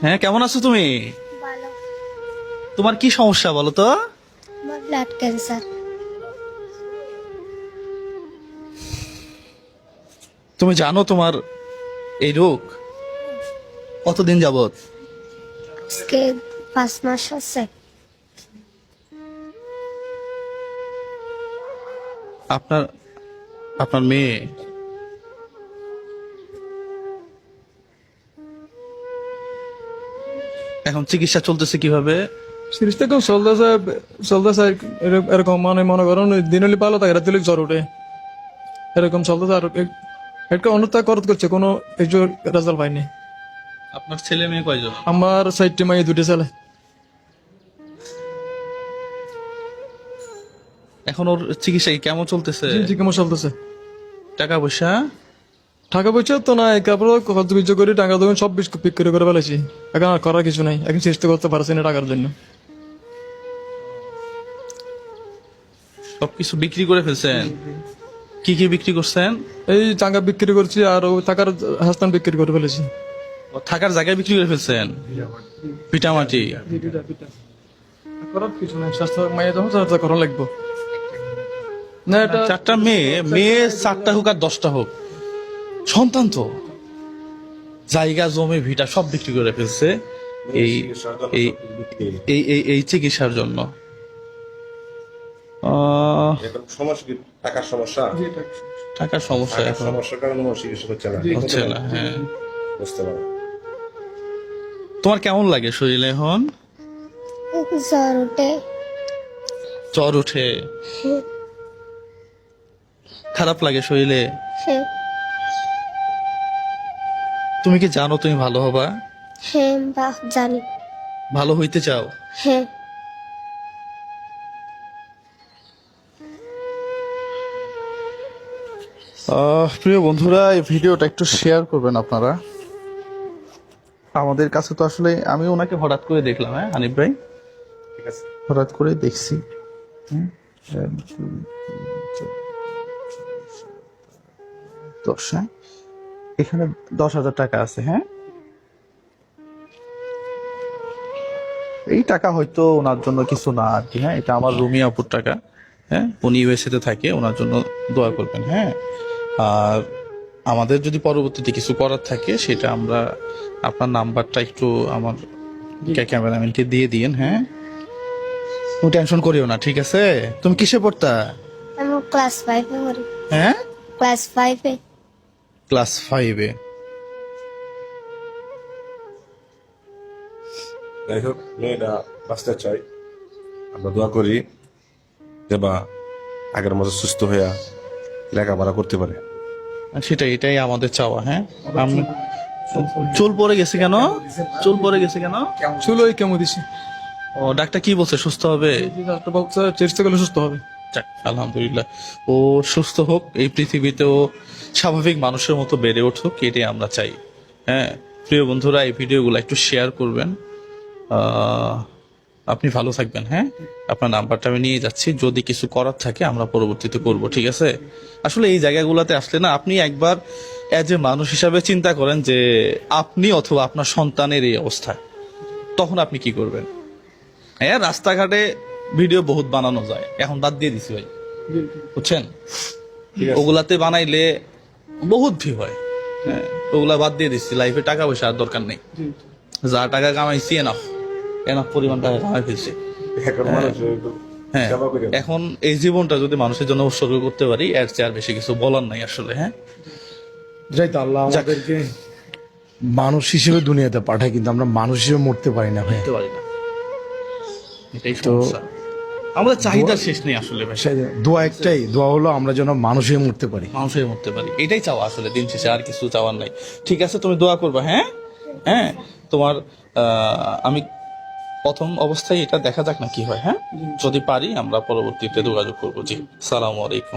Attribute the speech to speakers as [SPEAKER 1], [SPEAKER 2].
[SPEAKER 1] হ্যাঁ, কেমন আছো তুমি?
[SPEAKER 2] ভালো।
[SPEAKER 1] তোমার কি সমস্যা বলো তো?
[SPEAKER 2] আমার ব্লাড ক্যান্সার।
[SPEAKER 1] তুমি জানো তোমার এই রোগ কতদিন যাবত?
[SPEAKER 2] আজকে 5 মাস আছে।
[SPEAKER 1] আপনার আপনার মেয়ে এখন চিকিৎসা চলতেছে কিভাবে?
[SPEAKER 3] সিরিজটা কেউ চলতেছে চলতেছে এরকম মানে মনে করুন দিন হলে ভালো থাকে রাতে হলে জ্বর উঠে এরকম চলতেছে। আর একটা অনুত্যাগ করত করছে কোনো কিছু রেজাল্ট পাইনি।
[SPEAKER 1] আপনার ছেলে মেয়ে কয়জন?
[SPEAKER 3] আমার 4টি মেয়ে 2টি ছেলে।
[SPEAKER 1] এখন ওর চিকিৎসা কি কেমন চলতেছে?
[SPEAKER 3] জি কেমন চলতেছে?
[SPEAKER 1] টাকা পয়সা?
[SPEAKER 3] টাকা পয়সা তো নাই, তারপরে খরচ বিজ্জ করে টাকা তখন সব বিক্রি করে ফেলেছি। এখন আর করার কিছু নাই, এখন চেষ্টা করতে পারছি না টাকার জন্য।
[SPEAKER 1] সবকিছু বিক্রি করে ফেলছেন? কি কি বিক্রি করছেন?
[SPEAKER 3] এই টাকা বিক্রি করছি আর ওই টাকার হাসতান বিক্রি করে ফেলেছি।
[SPEAKER 1] ও, থাকার জায়গায় বিক্রি করে ফেলছেন? পিটামাটি?
[SPEAKER 3] করার কিছু নাই, স্বাস্থ্য মায়ের যখন চর্চা করা লাগবো না। এটা
[SPEAKER 1] 4টা মেয়ে, মেয়ে 4টা হোক আর 10টা হোক, সন্তান তো জায়গা জমি ভিটা সব বিক্রি করে ফেলছে এই এই এই এই এই চিকিৎসার জন্য।
[SPEAKER 4] এখন সমস্যা কি? টাকার সমস্যা?
[SPEAKER 1] টাকার সমস্যা
[SPEAKER 4] টাকার
[SPEAKER 1] এখন
[SPEAKER 4] সমস্যার কারণে মানুষ চিকিৎসা হচ্ছে না।
[SPEAKER 1] হচ্ছে না। হ্যাঁ,
[SPEAKER 4] বুঝতে পারো।
[SPEAKER 1] তোমার কেমন লাগে শরীরে এখন?
[SPEAKER 2] জ্বর উঠে।
[SPEAKER 1] জ্বর ওঠে? খারাপ লাগে শরীরে?
[SPEAKER 2] হ্যাঁ
[SPEAKER 1] তুমি কি জানো তুমি ভালো হবা?
[SPEAKER 2] হ্যাঁ বা জানি।
[SPEAKER 1] ভালো হইতে চাও?
[SPEAKER 2] হ্যাঁ।
[SPEAKER 1] প্রিয় বন্ধুরা, এই ভিডিওটা একটু শেয়ার করবেন আপনারা। আমাদের কাছে তো আসলে আমি ওনাকে হঠাৎ করে দেখলাম। হ্যাঁ হানিফ ভাই,
[SPEAKER 4] ঠিক আছে।
[SPEAKER 1] হঠাৎ করে দেখছি। 10, হ্যাঁ এখানে 10,000 টাকা আছে। হ্যাঁ, এই টাকা হয়তো ওনার জন্য কিছু না আর কি। হ্যাঁ, এটা আমার রুমি আপুর টাকা। হ্যাঁ, উনি ইউএসএ তে থাকে, ওনার জন্য দোয়া করবেন। হ্যাঁ, আর আমাদের যদি পরবর্তীতে কিছু করার থাকে সেটা আমরা আপনার নাম্বারটা একটু আমার ক্যামেরাম্যানকে দিয়ে দিন। হ্যাঁ, তুমি টেনশন করিও না, ঠিক আছে? তুমি কিসে পড়তা?
[SPEAKER 2] আমি ক্লাস 5-এ পড়ি।
[SPEAKER 1] হ্যাঁ,
[SPEAKER 2] ক্লাস 5-এ।
[SPEAKER 1] ক্লাস 5-এ।
[SPEAKER 4] যাই হোক, মেয়েটা বাঁচতে চাই, আমরা দোয়া করি যে বা আগের মতো সুস্থ হইয়া লেখাপড়া করতে পারে।
[SPEAKER 1] সেটাই, এটাই আমাদের চাওয়া। হ্যাঁ, আমি চুল পড়ে গেছে কেন? চুল পড়ে গেছে কেন?
[SPEAKER 3] চুলো কেমন দিছি।
[SPEAKER 1] ও, ডাক্তার কি বলছে? সুস্থ হবে?
[SPEAKER 3] চেষ্টা করলে সুস্থ হবে।
[SPEAKER 1] যাক, আলহামদুলিল্লাহ, ও সুস্থ হোক, এই পৃথিবীতে ও স্বাভাবিক মানুষের মতো বেড়ে উঠুক, এটাই আমরা চাই। হ্যাঁ, প্রিয় বন্ধুরা, এই ভিডিওগুলো একটু শেয়ার করবেন। আপনি ভালো থাকবেন। হ্যাঁ, আপনার নাম্বারটা আমি নিয়ে যাচ্ছি, যদি কিছু করার থাকে আমরা পরবর্তীতে করব, ঠিক আছে? আসলে এই জায়গাগুলোতে আসলে না, আপনি একবার এজ এ মানুষ হিসাবে চিন্তা করেন যে আপনি অথবা আপনার সন্তানের এই অবস্থা, তখন আপনি কি করবেন? হ্যাঁ, রাস্তাঘাটে ভিডিও বহুত বানানো যায়, এখন বাদ দিয়ে দিছি ভাই, বুঝছেন? ওগুলাতে বানাইলে বহুত ভিউ হয়। হ্যাঁ, ওগুলা বাদ দিয়ে দিচ্ছি, লাইফে টাকা পয়সা আর দরকার নেই। যা টাকা কামাইছি এনাফ, এনাফ পরিমাণ টাকা কামাই ফেলছি।
[SPEAKER 4] এখন মানুষ
[SPEAKER 1] হ্যাঁ,
[SPEAKER 4] সেবা করে না।
[SPEAKER 1] এখন এই জীবনটা যদি মানুষের জন্য উৎসর্গ করতে পারি, এর চেয়ে আর বেশি কিছু বলার নাই আসলে। হ্যাঁ,
[SPEAKER 5] যাই তো, আল্লাহ আমাদেরকে মানুষ হিসেবে দুনিয়াতে পাঠায়, কিন্তু আমরা মানুষ হিসেবে মরতে পারি না ভাই।
[SPEAKER 1] করতে পারি না, এটাই সমস্যা। আমাদের চাহিদা শেষ নেই আসলে ভাই।
[SPEAKER 5] দোয়া একটাই, দোয়া হলো আমরা যেন মানুষ হয়ে মরতে পারি।
[SPEAKER 1] মানুষের মরতে পারি, এটাই চাওয়া আসলে দিন শেষে, আর কিছু চাওয়ার নাই। ঠিক আছে, তুমি দোয়া করবা। হ্যাঁ হ্যাঁ, তোমার আমি প্রথম অবস্থায় এটা দেখা যাক না কি হয়। হ্যাঁ, যদি পারি আমরা পরবর্তীতে যোগাযোগ করবো। জি, সালামু আলাইকুম।